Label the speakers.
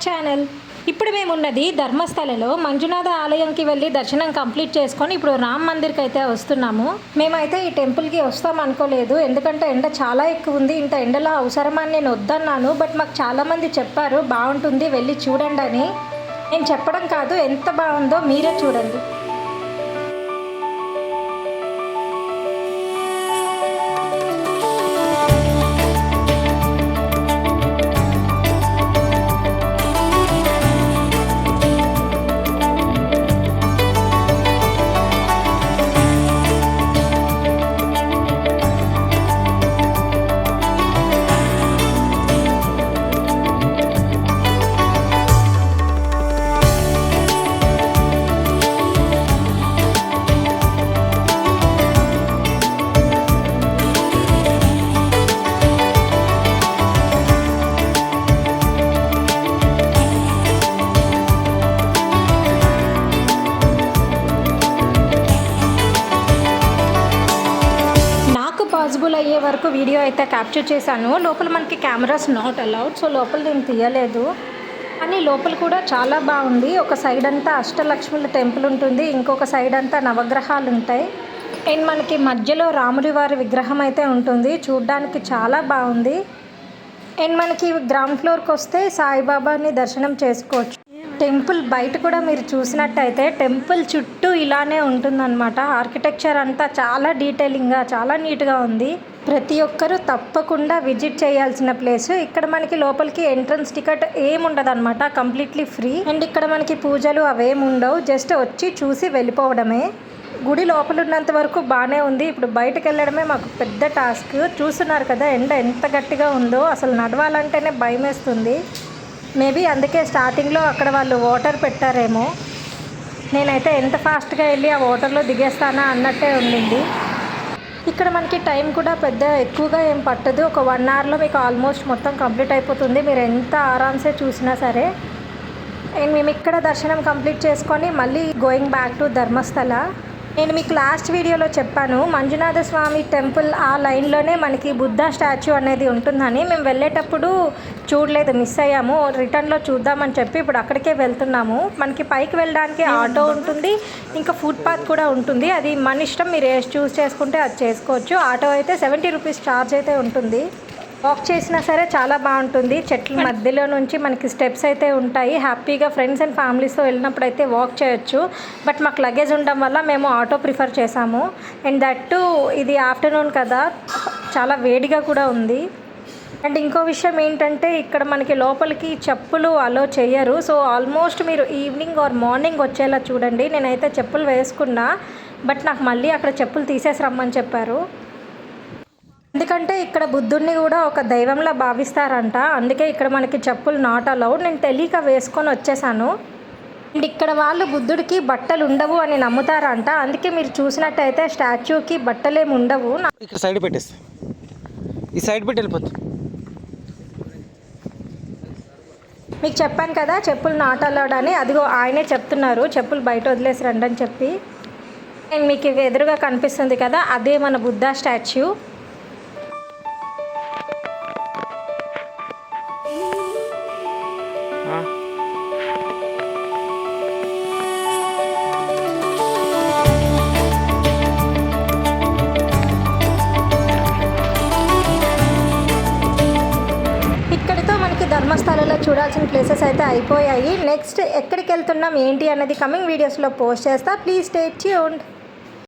Speaker 1: Channel. ఇప్పుడు మేమున్నది ధర్మస్థలలో మంజునాథ ఆలయంకి వెళ్ళి దర్శనం కంప్లీట్ చేసుకొని ఇప్పుడు రామ్ మందిర్కి అయితే వస్తున్నాము. మేమైతే ఈ టెంపుల్కి వస్తాం అనుకోలేదు, ఎందుకంటే ఎండ చాలా ఎక్కువ ఉంది. ఇంత ఎండలో అవసరమని నేను వద్దన్నాను, బట్ మాకు చాలామంది చెప్పారు బాగుంటుంది వెళ్ళి చూడండి అని. నేను చెప్పడం కాదు, ఎంత బాగుందో మీరే చూడండి. పాసిబుల్ అయ్యే వరకు వీడియో అయితే క్యాప్చర్ చేశాను. లోపల మనకి కెమెరాస్ నాట్ అలౌడ్, సో లోపల నేను తీయలేదు. కానీ లోపల కూడా చాలా బాగుంది. ఒక సైడ్ అంతా అష్టలక్ష్ముల టెంపుల్ ఉంటుంది, ఇంకొక సైడ్ అంతా నవగ్రహాలు ఉంటాయి. అండ్ మనకి మధ్యలో రాముడి వారి విగ్రహం అయితే ఉంటుంది, చూడ్డానికి చాలా బాగుంది. అండ్ మనకి గ్రౌండ్ ఫ్లోర్కి వస్తే సాయిబాబాని దర్శనం చేసుకోవచ్చు. టెంపుల్ బయట కూడా మీరు చూసినట్టయితే టెంపుల్ చుట్టూ ఇలానే ఉంటుందన్నమాట. ఆర్కిటెక్చర్ అంతా చాలా డీటెయిలింగ్గా చాలా నీట్గా ఉంది. ప్రతి ఒక్కరూ తప్పకుండా విజిట్ చేయాల్సిన ప్లేస్. ఇక్కడ మనకి లోపలికి ఎంట్రన్స్ టికెట్ ఏముండదు అనమాట, కంప్లీట్లీ ఫ్రీ. అండ్ ఇక్కడ మనకి పూజలు అవేమి ఉండవు, జస్ట్ వచ్చి చూసి వెళ్ళిపోవడమే. గుడి లోపల ఉన్నంత వరకు బాగానే ఉంది, ఇప్పుడు బయటకు వెళ్ళడమే మాకు పెద్ద టాస్క్. చూస్తున్నారు కదా ఎండ ఎంత గట్టిగా ఉందో, అసలు నడవాలంటేనే భయం వేస్తుంది. మేబీ అందుకే స్టార్టింగ్లో అక్కడ వాళ్ళు వాటర్ పెట్టారేమో. నేనైతే ఎంత ఫాస్ట్గా వెళ్ళి ఆ వాటర్లో దిగేస్తానా అన్నట్టే ఉండింది. ఇక్కడ మనకి టైం కూడా పెద్ద ఎక్కువగా ఏం పట్టదు, ఒక 1 అవర్లో మీకు ఆల్మోస్ట్ మొత్తం కంప్లీట్ అయిపోతుంది, మీరు ఎంత ఆరామ్సే చూసినా సరే. అండ్ మేము ఇక్కడ దర్శనం కంప్లీట్ చేసుకొని మళ్ళీ గోయింగ్ బ్యాక్ టు ధర్మస్థల. నేను మీకు లాస్ట్ వీడియోలో చెప్పాను మంజునాథ స్వామి టెంపుల్ ఆ లైన్లోనే మనకి బుద్ధ స్టాచ్యూ అనేది ఉంటుందని. మేము వెళ్ళేటప్పుడు చూడలేదు, మిస్ అయ్యాము. రిటర్న్లో చూద్దామని చెప్పి ఇప్పుడు అక్కడికే వెళ్తున్నాము. మనకి పైకి వెళ్ళడానికి ఆటో ఉంటుంది, ఇంకా ఫుట్పాత్ కూడా ఉంటుంది. అది మన ఇష్టం, మీరు ఏది చూస్ చేసుకుంటే అది చేసుకోవచ్చు. ఆటో అయితే 70 రూపీస్ ఛార్జ్ అయితే ఉంటుంది. వాక్ చేసినా సరే చాలా బాగుంటుంది. చెట్ల మధ్యలో నుంచి మనకి స్టెప్స్ అయితే ఉంటాయి. హ్యాపీగా ఫ్రెండ్స్ అండ్ ఫ్యామిలీస్తో వెళ్ళినప్పుడు అయితే వాక్ చేయొచ్చు. బట్ మాకు లగేజ్ ఉండడం వల్ల మేము ఆటో ప్రిఫర్ చేసాము. అండ్ దట్టు ఇది ఆఫ్టర్నూన్ కదా, చాలా వేడిగా కూడా ఉంది. అండ్ ఇంకో విషయం ఏంటంటే ఇక్కడ మనకి లోపలికి చెప్పులు అలో చేయరు. సో ఆల్మోస్ట్ మీరు ఈవినింగ్ ఆర్ మార్నింగ్ వచ్చేలా చూడండి. నేనైతే చెప్పులు వేసుకున్నా, బట్ నాకు మళ్ళీ అక్కడ చెప్పులు తీసేసి రమ్మని చెప్పారు. ఎందుకంటే ఇక్కడ బుద్ధుడిని కూడా ఒక దైవంలా భావిస్తారంట, అందుకే ఇక్కడ మనకి చెప్పులు నాట్ అలౌడ్. నేను తెలియక వేసుకొని వచ్చేసాను. అండ్ ఇక్కడ వాళ్ళు బుద్ధుడికి బట్టలు ఉండవు అని నమ్ముతారంట, అందుకే మీరు చూసినట్టయితే స్టాచ్యూకి బట్టలేమి ఉండవు.
Speaker 2: ఇక్కడ సైడ్ పెట్టేస్తా, ఈ సైడ్ పెట్టి వెళ్ళిపోతుంది.
Speaker 1: మీకు చెప్పాను కదా చెప్పులు నాట్ అలౌడ్ అని, అదిగో ఆయనే చెప్తున్నారు చెప్పులు బయట వదిలేసి రండి అని చెప్పి. అండ్ మీకు ఎదురుగా కనిపిస్తుంది కదా, అదే మన బుద్ధ స్టాచ్యూ. ధర్మస్థలలో చూడాల్సిన ప్లేసెస్ అయితే అయిపోయాయి. నెక్స్ట్ ఎక్కడికి వెళ్తున్నాం ఏంటి అనేది కమింగ్ వీడియోస్లో పోస్ట్ చేస్తా. Please stay tuned.